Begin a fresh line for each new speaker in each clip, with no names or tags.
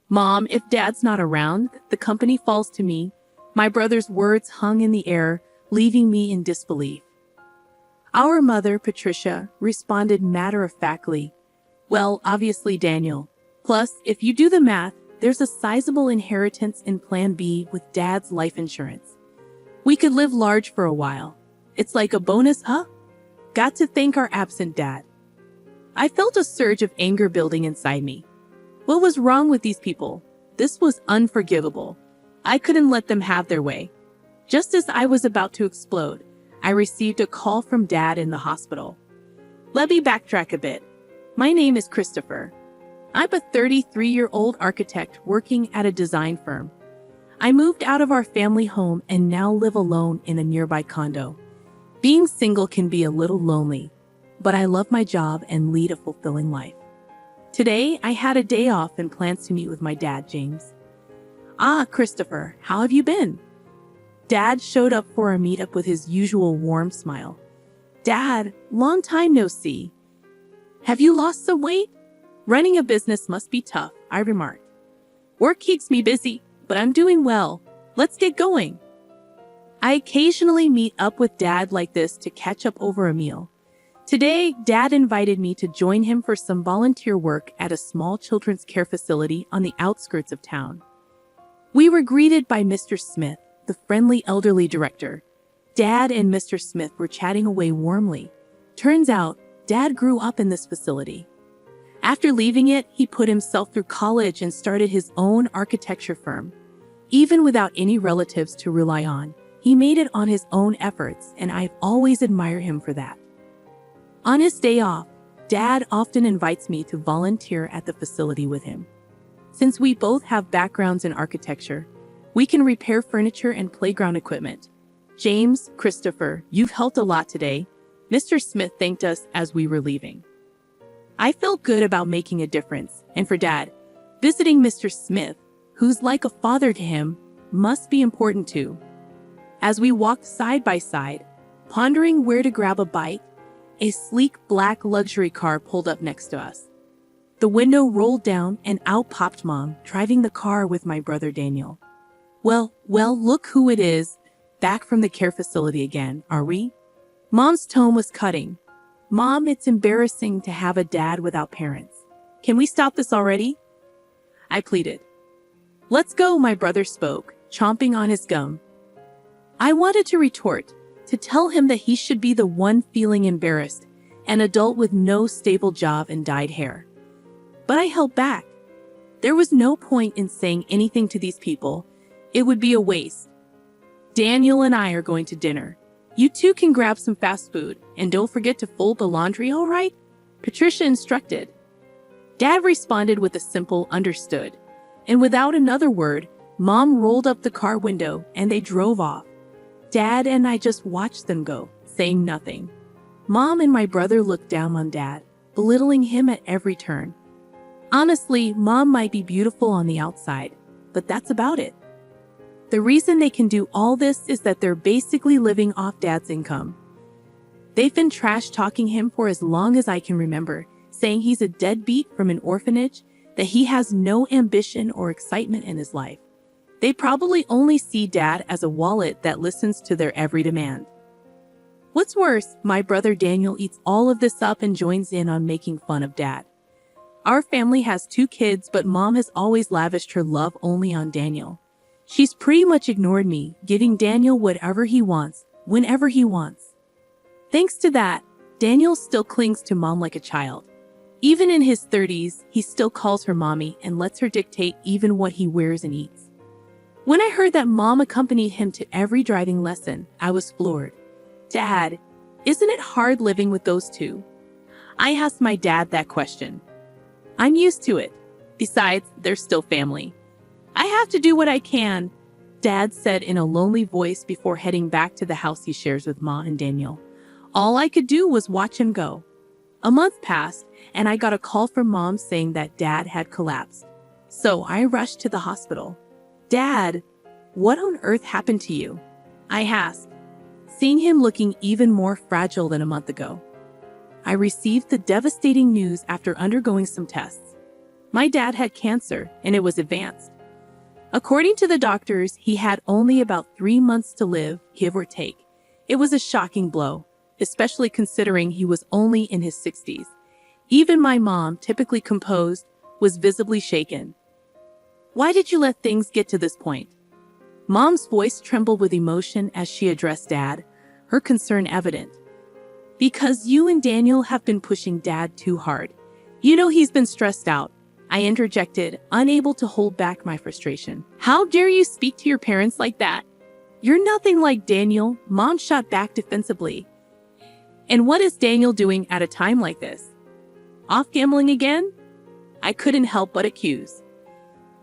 Mom, if Dad's not around, the company falls to me. My brother's words hung in the air, leaving me in disbelief. Our mother, Patricia, responded matter-of-factly, "Well, obviously, Daniel. Plus, if you do the math, there's a sizable inheritance in Plan B with Dad's life insurance. We could live large for a while. It's like a bonus, huh? Got to thank our absent dad." I felt a surge of anger building inside me. What was wrong with these people? This was unforgivable. I couldn't let them have their way. Just as I was about to explode, I received a call from Dad in the hospital. Let me backtrack a bit. My name is Christopher. I'm a 33-year-old architect working at a design firm. I moved out of our family home and now live alone in a nearby condo. Being single can be a little lonely, but I love my job and lead a fulfilling life. Today, I had a day off and plans to meet with my dad, James. "Ah, Christopher, how have you been?" Dad showed up for our meetup with his usual warm smile. "Dad, long time no see. Have you lost some weight?" "Running a business must be tough," I remarked. "Work keeps me busy, but I'm doing well. Let's get going." I occasionally meet up with Dad like this to catch up over a meal. Today, Dad invited me to join him for some volunteer work at a small children's care facility on the outskirts of town. We were greeted by Mr. Smith, the friendly elderly director. Dad and Mr. Smith were chatting away warmly. Turns out, Dad grew up in this facility. After leaving it, he put himself through college and started his own architecture firm. Even without any relatives to rely on, he made it on his own efforts, and I've always admired him for that. On his day off, Dad often invites me to volunteer at the facility with him. Since we both have backgrounds in architecture, we can repair furniture and playground equipment. "James, Christopher, you've helped a lot today," Mr. Smith thanked us as we were leaving. I felt good about making a difference, and for Dad, visiting Mr. Smith, who's like a father to him, must be important too. As we walked side by side, pondering where to grab a bite, a sleek black luxury car pulled up next to us. The window rolled down and out popped Mom, driving the car with my brother Daniel. Well, look who it is, back from the care facility again, are we?" Mom's tone was cutting. "Mom, it's embarrassing to have a dad without parents. Can we stop this already?" I pleaded. "Let's go," my brother spoke, chomping on his gum. I wanted to retort, to tell him that he should be the one feeling embarrassed, an adult with no stable job and dyed hair. But I held back. There was no point in saying anything to these people. It would be a waste. "Daniel and I are going to dinner. You two can grab some fast food, and don't forget to fold the laundry, all right?" Patricia instructed. Dad responded with a simple "understood," and without another word, Mom rolled up the car window and they drove off. Dad and I just watched them go, saying nothing. Mom and my brother looked down on Dad, belittling him at every turn. Honestly, Mom might be beautiful on the outside, but that's about it. The reason they can do all this is that they're basically living off Dad's income. They've been trash-talking him for as long as I can remember, saying he's a deadbeat from an orphanage, that he has no ambition or excitement in his life. They probably only see Dad as a wallet that listens to their every demand. What's worse, my brother Daniel eats all of this up and joins in on making fun of Dad. Our family has 2 kids, but Mom has always lavished her love only on Daniel. She's pretty much ignored me, giving Daniel whatever he wants, whenever he wants. Thanks to that, Daniel still clings to Mom like a child. Even in his 30s, he still calls her mommy and lets her dictate even what he wears and eats. When I heard that Mom accompanied him to every driving lesson, I was floored. "Dad, isn't it hard living with those two?" I asked my dad that question. "I'm used to it. Besides, they're still family. I have to do what I can," Dad said in a lonely voice before heading back to the house he shares with Ma and Daniel. All I could do was watch him go. A month passed, and I got a call from Mom saying that Dad had collapsed. So I rushed to the hospital. "Dad, what on earth happened to you?" I asked, seeing him looking even more fragile than a month ago. I received the devastating news after undergoing some tests. My dad had cancer, and it was advanced. According to the doctors, he had only about 3 months to live, give or take. It was a shocking blow, especially considering he was only in his 60s. Even my mom, typically composed, was visibly shaken. "Why did you let things get to this point?" Mom's voice trembled with emotion as she addressed Dad, her concern evident. "Because you and Daniel have been pushing Dad too hard. You know he's been stressed out," I interjected, unable to hold back my frustration. "How dare you speak to your parents like that? You're nothing like Daniel," Mom shot back defensively. "And what is Daniel doing at a time like this? Off gambling again?" I couldn't help but accuse.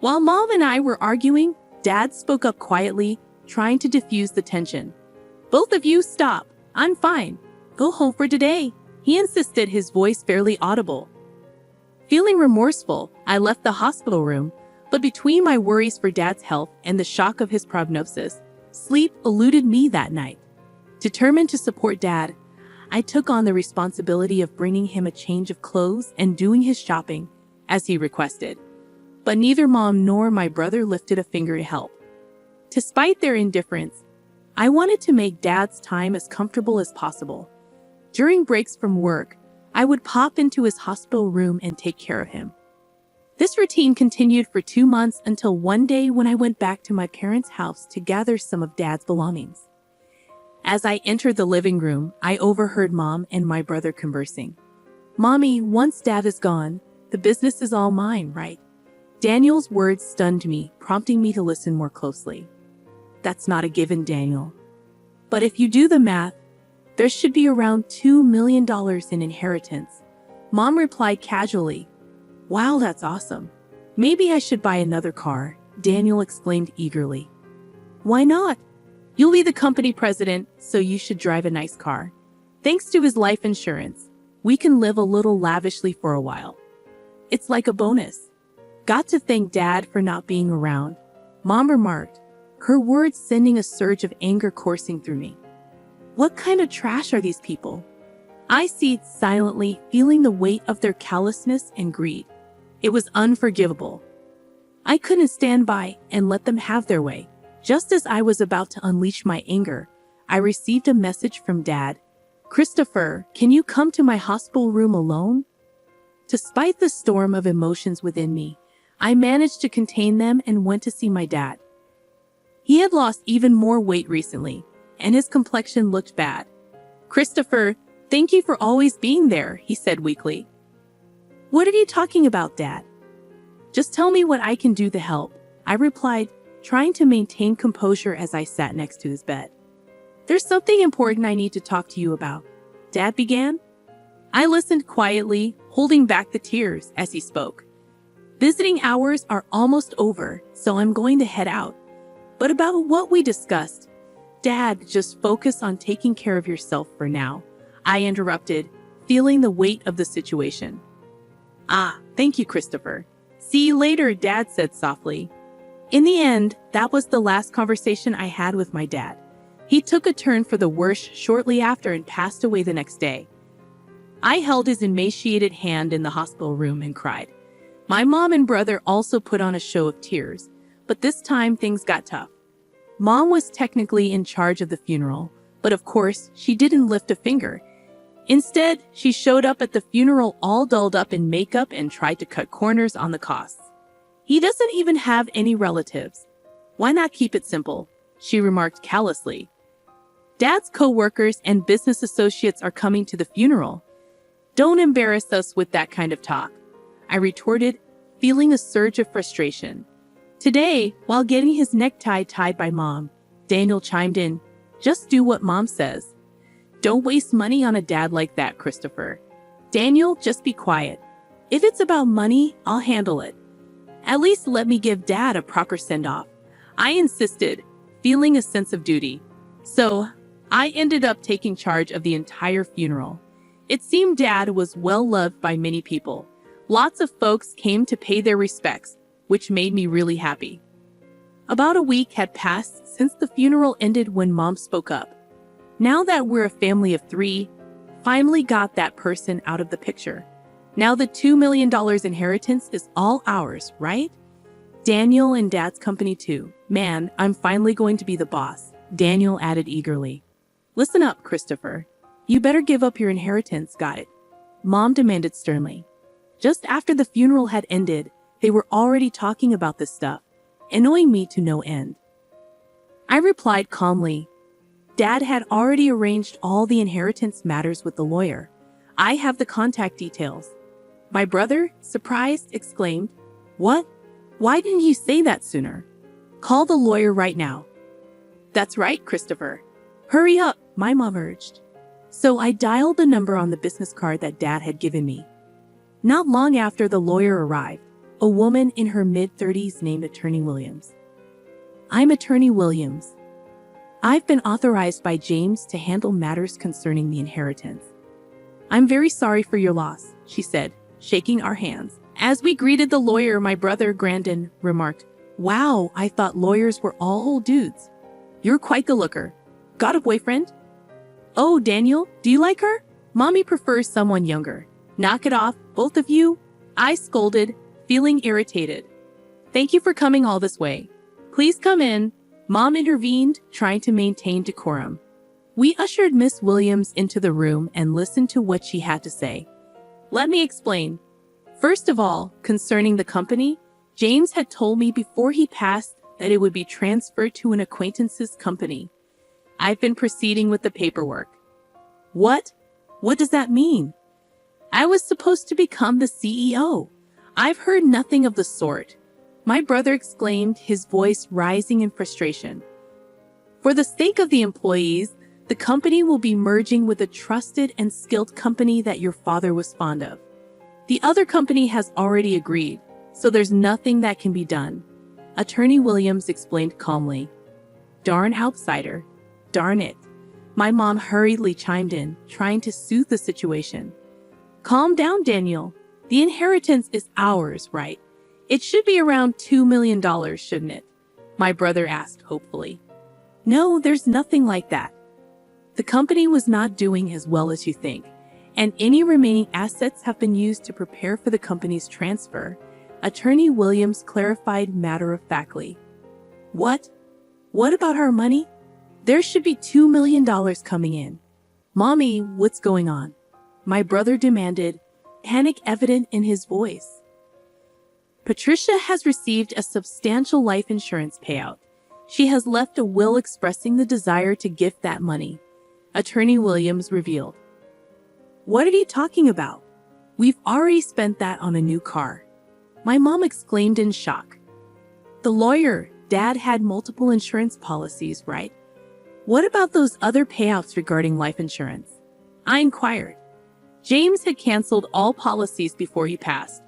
While Mom and I were arguing, Dad spoke up quietly, trying to diffuse the tension. "Both of you stop. I'm fine. Go home for today," he insisted, his voice barely audible. Feeling remorseful, I left the hospital room, but between my worries for Dad's health and the shock of his prognosis, sleep eluded me that night. Determined to support Dad, I took on the responsibility of bringing him a change of clothes and doing his shopping, as he requested. But neither Mom nor my brother lifted a finger to help. Despite their indifference, I wanted to make Dad's time as comfortable as possible. During breaks from work, I would pop into his hospital room and take care of him. This routine continued for 2 months until one day when I went back to my parents' house to gather some of Dad's belongings. As I entered the living room, I overheard Mom and my brother conversing. "Mommy, once Dad is gone, the business is all mine, right?" Daniel's words stunned me, prompting me to listen more closely. "That's not a given, Daniel. But if you do the math, there should be around $2 million in inheritance," Mom replied casually. "Wow, that's awesome. Maybe I should buy another car," Daniel exclaimed eagerly. "Why not? You'll be the company president, so you should drive a nice car. Thanks to his life insurance, we can live a little lavishly for a while. It's like a bonus." "Got to thank Dad for not being around," Mom remarked, her words sending a surge of anger coursing through me. What kind of trash are these people? I seethed silently, feeling the weight of their callousness and greed. It was unforgivable. I couldn't stand by and let them have their way. Just as I was about to unleash my anger, I received a message from Dad. "Christopher, can you come to my hospital room alone?" Despite the storm of emotions within me, I managed to contain them and went to see my dad. He had lost even more weight recently, and his complexion looked bad. "Christopher, thank you for always being there," he said weakly. "What are you talking about, Dad? Just tell me what I can do to help," I replied, trying to maintain composure as I sat next to his bed. "There's something important I need to talk to you about," Dad began. I listened quietly, holding back the tears as he spoke. "Visiting hours are almost over, so I'm going to head out. But about what we discussed, Dad, just focus on taking care of yourself for now," I interrupted, feeling the weight of the situation. "Ah, thank you, Christopher. See you later," Dad said softly. In the end, that was the last conversation I had with my dad. He took a turn for the worse shortly after and passed away the next day. I held his emaciated hand in the hospital room and cried. My mom and brother also put on a show of tears, but this time things got tough. Mom was technically in charge of the funeral, but of course, she didn't lift a finger. Instead, she showed up at the funeral all dolled up in makeup and tried to cut corners on the costs. "He doesn't even have any relatives. Why not keep it simple?" she remarked callously. "Dad's co-workers and business associates are coming to the funeral. Don't embarrass us with that kind of talk," I retorted, feeling a surge of frustration. Today, while getting his necktie tied by Mom, Daniel chimed in, "Just do what Mom says. Don't waste money on a dad like that, Christopher. Daniel, just be quiet. If it's about money, I'll handle it. At least let me give Dad a proper send-off," I insisted, feeling a sense of duty. So, I ended up taking charge of the entire funeral. It seemed Dad was well loved by many people. Lots of folks came to pay their respects, which made me really happy. About a week had passed since the funeral ended when Mom spoke up. "Now that we're a family of 3, finally got that person out of the picture. Now the $2 million inheritance is all ours, right? Daniel and Dad's company too. Man, I'm finally going to be the boss, Daniel added eagerly. Listen up, Christopher. You better give up your inheritance, got it? Mom demanded sternly. Just after the funeral had ended, they were already talking about this stuff, annoying me to no end. I replied calmly. Dad had already arranged all the inheritance matters with the lawyer. I have the contact details. My brother, surprised, exclaimed, What? Why didn't you say that sooner? Call the lawyer right now. That's right, Christopher. Hurry up, my mom urged. So I dialed the number on the business card that Dad had given me. Not long after the lawyer arrived, a woman in her mid-30s named Attorney Williams. I'm Attorney Williams. I've been authorized by James to handle matters concerning the inheritance. I'm very sorry for your loss, she said, shaking our hands. As we greeted the lawyer, my brother, Grandin, remarked, Wow, I thought lawyers were all old dudes. You're quite the looker. Got a boyfriend? Oh, Daniel, do you like her? Mommy prefers someone younger. Knock it off, both of you, I scolded, feeling irritated. Thank you for coming all this way. Please come in, Mom intervened, trying to maintain decorum. We ushered Miss Williams into the room and listened to what she had to say. Let me explain. First of all, concerning the company, James had told me before he passed that it would be transferred to an acquaintance's company. I've been proceeding with the paperwork. What? What does that mean? I was supposed to become the CEO. I've heard nothing of the sort, my brother exclaimed, his voice rising in frustration. For the sake of the employees, the company will be merging with a trusted and skilled company that your father was fond of. The other company has already agreed, so there's nothing that can be done, Attorney Williams explained calmly. Darn outsider. Darn it. My mom hurriedly chimed in, trying to soothe the situation. Calm down, Daniel. The inheritance is ours, right? It should be around $2 million, shouldn't it? My brother asked hopefully. No, there's nothing like that. The company was not doing as well as you think, and any remaining assets have been used to prepare for the company's transfer, Attorney Williams clarified matter-of-factly. What? What about our money? There should be $2 million coming in. Mommy, what's going on? My brother demanded, panic evident in his voice. Patricia has received a substantial life insurance payout. She has left a will expressing the desire to gift that money, Attorney Williams revealed. What are you talking about? We've already spent that on a new car. My mom exclaimed in shock. The lawyer, Dad had multiple insurance policies, right? What about those other payouts regarding life insurance? I inquired. James had canceled all policies before he passed.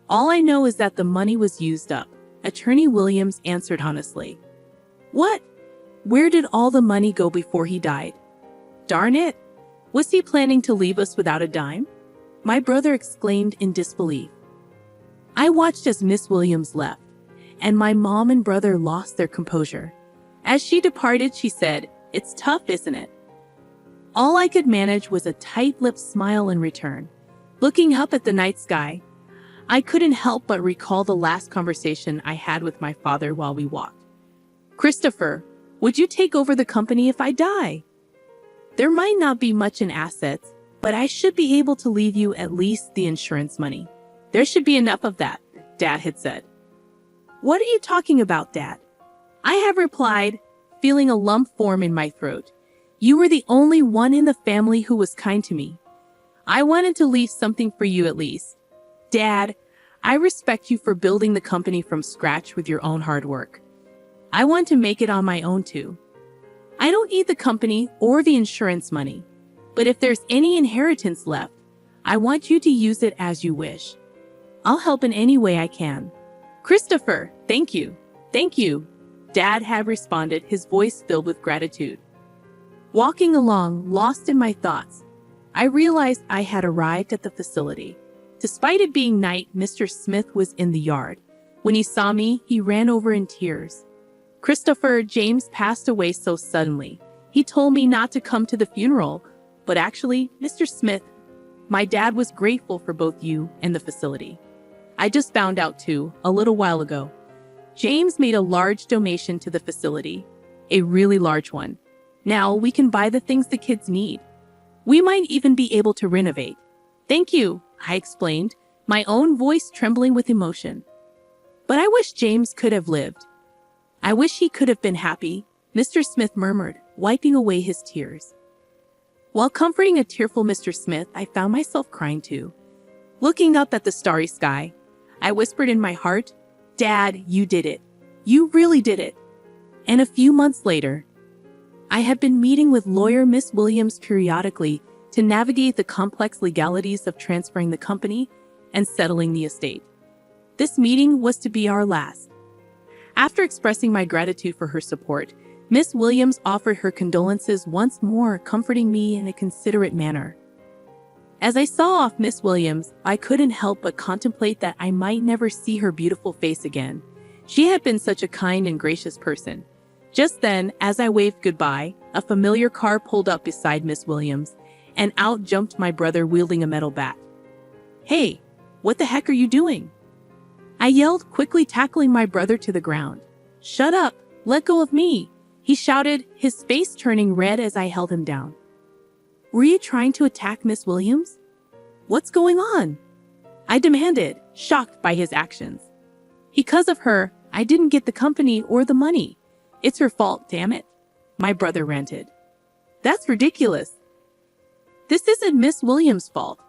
All I know is that the money was used up, Attorney Williams answered honestly. What? Where did all the money go before he died? Darn it! Was he planning to leave us without a dime? My brother exclaimed in disbelief. I watched as Miss Williams left, and my mom and brother lost their composure. As she departed, she said, It's tough, isn't it? All I could manage was a tight-lipped smile in return. Looking up at the night sky, I couldn't help but recall the last conversation I had with my father while we walked. Christopher, would you take over the company if I die? There might not be much in assets, but I should be able to leave you at least the insurance money. There should be enough of that, Dad had said. What are you talking about, Dad? I have replied, feeling a lump form in my throat. You were the only one in the family who was kind to me. I wanted to leave something for you at least. Dad, I respect you for building the company from scratch with your own hard work. I want to make it on my own too. I don't need the company or the insurance money, but if there's any inheritance left, I want you to use it as you wish. I'll help in any way I can. Christopher, thank you. Thank you, Dad had responded, his voice filled with gratitude. Walking along, lost in my thoughts, I realized I had arrived at the facility. Despite it being night, Mr. Smith was in the yard. When he saw me, he ran over in tears. Christopher, James passed away so suddenly. He told me not to come to the funeral, but actually, Mr. Smith, My dad was grateful for both you and the facility. I just found out too, a little while ago. James made a large donation to the facility, a really large one. Now we can buy the things the kids need. We might even be able to renovate. Thank you, I explained, my own voice trembling with emotion. But I wish James could have lived. I wish he could have been happy, Mr. Smith murmured, wiping away his tears. While comforting a tearful Mr. Smith, I found myself crying too. Looking up at the starry sky, I whispered in my heart, "Dad, you did it. You really did it." And a few months later, I had been meeting with lawyer Miss Williams periodically to navigate the complex legalities of transferring the company and settling the estate. This meeting was to be our last. After expressing my gratitude for her support, Miss Williams offered her condolences once more, comforting me in a considerate manner. As I saw off Miss Williams, I couldn't help but contemplate that I might never see her beautiful face again. She had been such a kind and gracious person. Just then, as I waved goodbye, a familiar car pulled up beside Miss Williams, and out jumped my brother wielding a metal bat. "Hey, what the heck are you doing?" I yelled, quickly tackling my brother to the ground. "Shut up! Let go of me!" he shouted, his face turning red as I held him down. "Were you trying to attack Miss Williams? What's going on?" I demanded, shocked by his actions. "Because of her, I didn't get the company or the money. It's her fault, damn it," my brother ranted. "That's ridiculous. This isn't Miss Williams' fault,"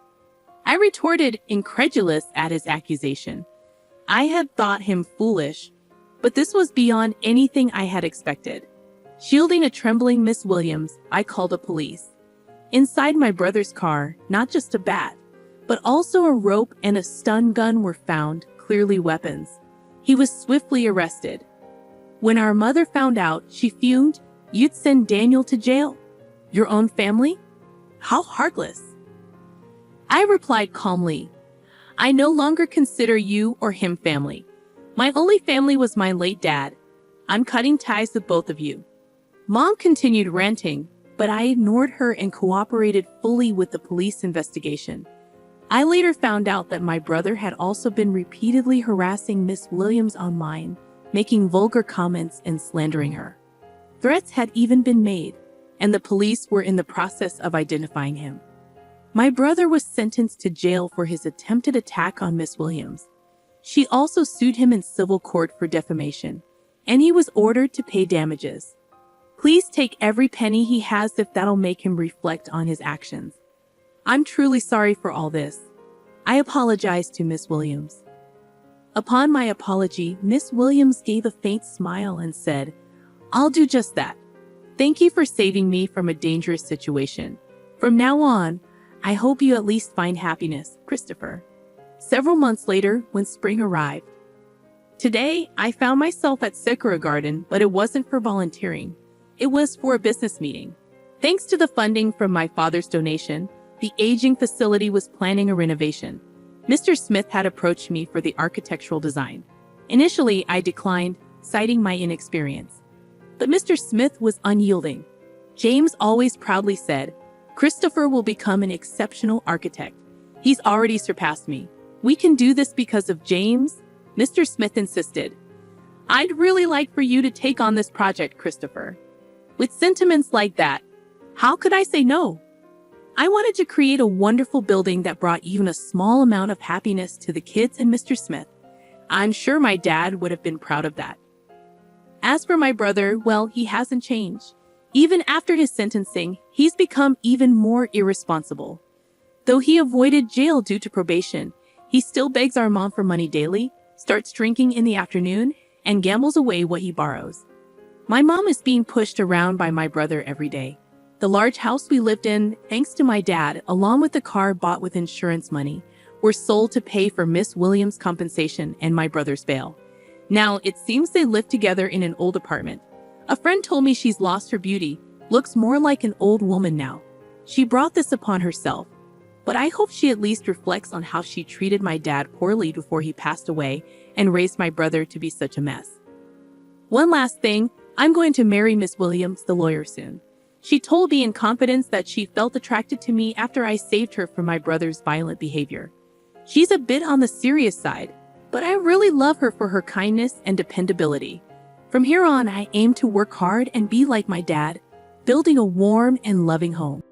I retorted, incredulous at his accusation. I had thought him foolish, but this was beyond anything I had expected. Shielding a trembling Miss Williams, I called the police. Inside my brother's car, not just a bat, but also a rope and a stun gun were found, clearly weapons. He was swiftly arrested. When our mother found out, she fumed, "You'd send Daniel to jail? Your own family? How heartless." I replied calmly, "I no longer consider you or him family. My only family was my late dad. I'm cutting ties with both of you." Mom continued ranting, but I ignored her and cooperated fully with the police investigation. I later found out that my brother had also been repeatedly harassing Miss Williams online, making vulgar comments and slandering her. Threats had even been made, and the police were in the process of identifying him. My brother was sentenced to jail for his attempted attack on Miss Williams. She also sued him in civil court for defamation, and he was ordered to pay damages. Please take every penny he has if that'll make him reflect on his actions. I'm truly sorry for all this. I apologize to Miss Williams. Upon my apology, Miss Williams gave a faint smile and said, "I'll do just that. Thank you for saving me from a dangerous situation. From now on, I hope you at least find happiness, Christopher." Several months later, when spring arrived. Today, I found myself at Sakura Garden, but it wasn't for volunteering. It was for a business meeting. Thanks to the funding from my father's donation, the aging facility was planning a renovation. Mr. Smith had approached me for the architectural design. Initially, I declined, citing my inexperience. But Mr. Smith was unyielding. James always proudly said, "Christopher will become an exceptional architect. He's already surpassed me. We can do this because of James," Mr. Smith insisted. "I'd really like for you to take on this project, Christopher." With sentiments like that, how could I say no? I wanted to create a wonderful building that brought even a small amount of happiness to the kids and Mr. Smith. I'm sure my dad would have been proud of that. As for my brother, well, he hasn't changed. Even after his sentencing, he's become even more irresponsible. Though he avoided jail due to probation, he still begs our mom for money daily, starts drinking in the afternoon, and gambles away what he borrows. My mom is being pushed around by my brother every day. The large house we lived in, thanks to my dad, along with the car bought with insurance money, were sold to pay for Miss Williams' compensation and my brother's bail. Now, it seems they live together in an old apartment. A friend told me she's lost her beauty, looks more like an old woman now. She brought this upon herself, but I hope she at least reflects on how she treated my dad poorly before he passed away and raised my brother to be such a mess. One last thing, I'm going to marry Miss Williams, the lawyer, soon. She told me in confidence that she felt attracted to me after I saved her from my brother's violent behavior. She's a bit on the serious side, but I really love her for her kindness and dependability. From here on, I aim to work hard and be like my dad, building a warm and loving home.